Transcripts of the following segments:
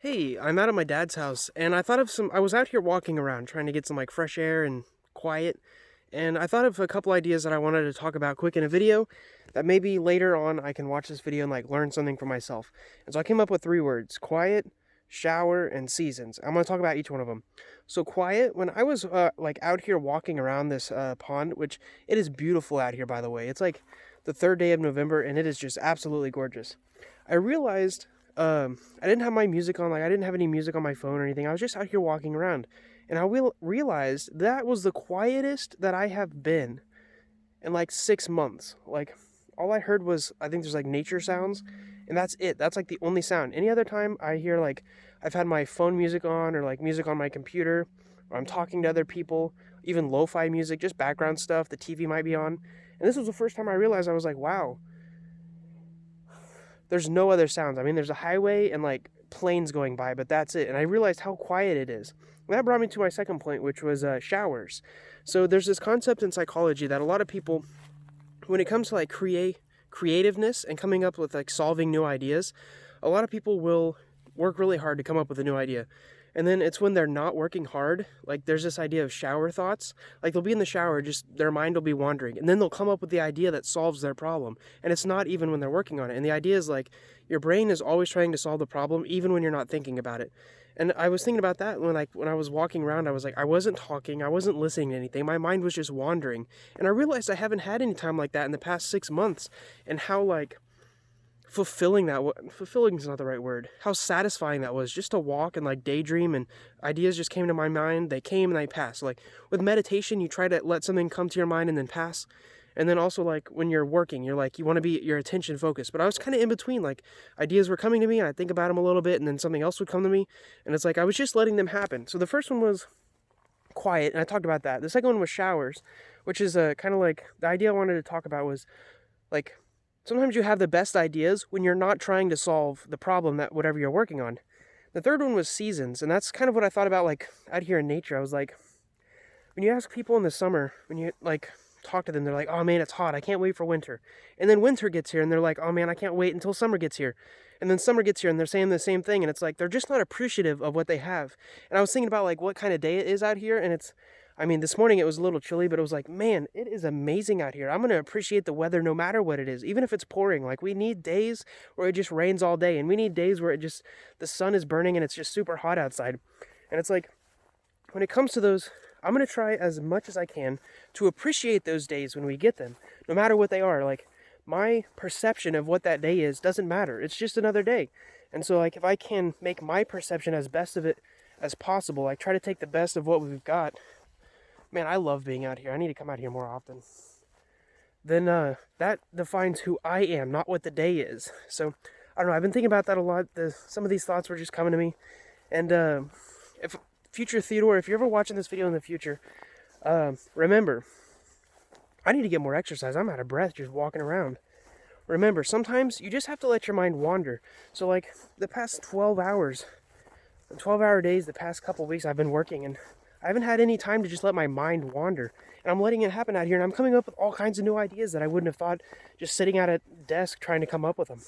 Hey, I'm out at my dad's house, and I was out here walking around trying to get some like fresh air and quiet, and I thought of a couple ideas that I wanted to talk about quick in a video that maybe later on I can watch this video and like learn something for myself. And so I came up with three words: quiet, shower, and seasons. I'm going to talk about each one of them. So quiet, when I was like out here walking around this pond, which it is beautiful out here by the way. It's like the third day of November and it is just absolutely gorgeous. I realized I didn't have my music on, like I didn't have any music on my phone or anything. I was just out here walking around, and realized that was the quietest that I have been in like 6 months. Like all I heard was, I think there's like nature sounds, and that's it. That's like the only sound. Any other time I hear like I've had my phone music on or like music on my computer, or I'm talking to other people, even lo-fi music, just background stuff. The TV might be on, and this was the first time I realized I was like, wow, there's no other sounds. I mean, there's a highway and like planes going by, but that's it. And I realized how quiet it is. And that brought me to my second point, which was showers. So there's this concept in psychology that a lot of people, when it comes to like creativeness and coming up with like solving new ideas, a lot of people will work really hard to come up with a new idea. And then it's when they're not working hard, like there's this idea of shower thoughts. Like they'll be in the shower, just their mind will be wandering, and then they'll come up with the idea that solves their problem. And it's not even when they're working on it. And the idea is like your brain is always trying to solve the problem, even when you're not thinking about it. And I was thinking about that when I was walking around. I was like, I wasn't talking, I wasn't listening to anything. My mind was just wandering. And I realized I haven't had any time like that in the past 6 months, and how like fulfilling is not the right word, how satisfying that was, just to walk and like daydream, and ideas just came to my mind. They came and they passed. Like with meditation, you try to let something come to your mind and then pass. And then also like when you're working, you're like, you want to be your attention focused. But I was kind of in between. Like ideas were coming to me and I think about them a little bit, and then something else would come to me, and it's like I was just letting them happen. So the first one was quiet, and I talked about that. The second one was showers, which is kind of like the idea I wanted to talk about was like sometimes you have the best ideas when you're not trying to solve the problem that whatever you're working on. The third one was seasons, and that's kind of what I thought about like out here in nature. I was like, when you ask people in the summer, when you like talk to them, they're like, "Oh man, it's hot. I can't wait for winter." And then winter gets here and they're like, "Oh man, I can't wait until summer gets here." And then summer gets here and they're saying the same thing, and it's like they're just not appreciative of what they have. And I was thinking about like what kind of day it is out here, and it's, I mean, this morning it was a little chilly, but it was like, man, it is amazing out here. I'm going to appreciate the weather no matter what it is, even if it's pouring. Like, we need days where it just rains all day, and we need days where the sun is burning and it's just super hot outside. And it's like, when it comes to those, I'm going to try as much as I can to appreciate those days when we get them, no matter what they are. Like, my perception of what that day is doesn't matter. It's just another day. And so, like, if I can make my perception as best of it as possible, like, try to take the best of what we've got. Man, I love being out here. I need to come out here more often. Then that defines who I am, not what the day is. So, I don't know. I've been thinking about that a lot. Some of these thoughts were just coming to me. And if future Theodore, if you're ever watching this video in the future, remember, I need to get more exercise. I'm out of breath just walking around. Remember, sometimes you just have to let your mind wander. So like the past 12-hour days, the past couple weeks I've been working, and I haven't had any time to just let my mind wander. And I'm letting it happen out here, and I'm coming up with all kinds of new ideas that I wouldn't have thought just sitting at a desk trying to come up with them.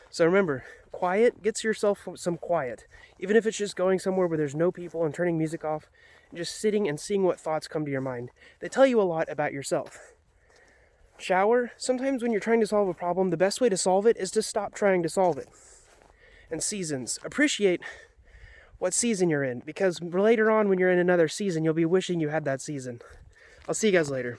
So remember, quiet, get yourself some quiet. Even if it's just going somewhere where there's no people and turning music off, and just sitting and seeing what thoughts come to your mind. They tell you a lot about yourself. Shower, sometimes when you're trying to solve a problem, the best way to solve it is to stop trying to solve it. And seasons, appreciate what season you're in, because later on when you're in another season, you'll be wishing you had that season. I'll see you guys later.